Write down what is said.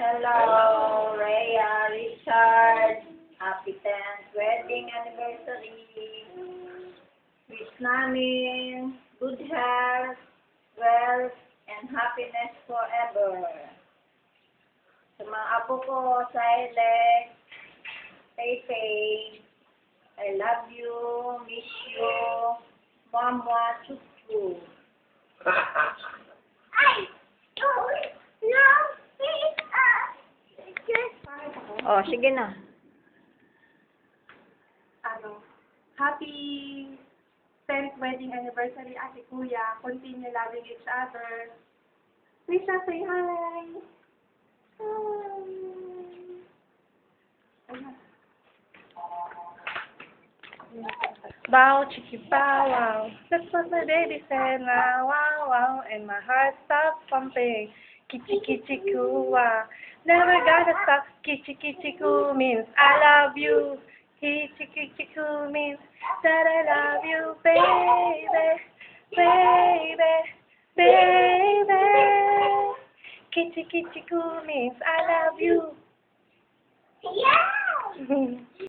Hello, Rhea, Richard. Happy 10th wedding anniversary. Wish namin good health, wealth, and happiness forever. Sa mga apo ko, Silent, Peipei, I love you, miss you, Mama, chuchu. Oh, sige na. Happy 10th wedding anniversary, Ate Kuya. Continue loving each other. Lisa, say hi. Bow, chiki, bow, wow. That's what my baby said now, wow, wow. And my heart stopped pumping. Kichi, kichi, coo, wow. Never gonna stop. Kichi, kichi, coo means I love you. Kichi, kichi, coo means that I love you, baby, baby, baby. Kichi, kichi, coo means I love you. Yeah!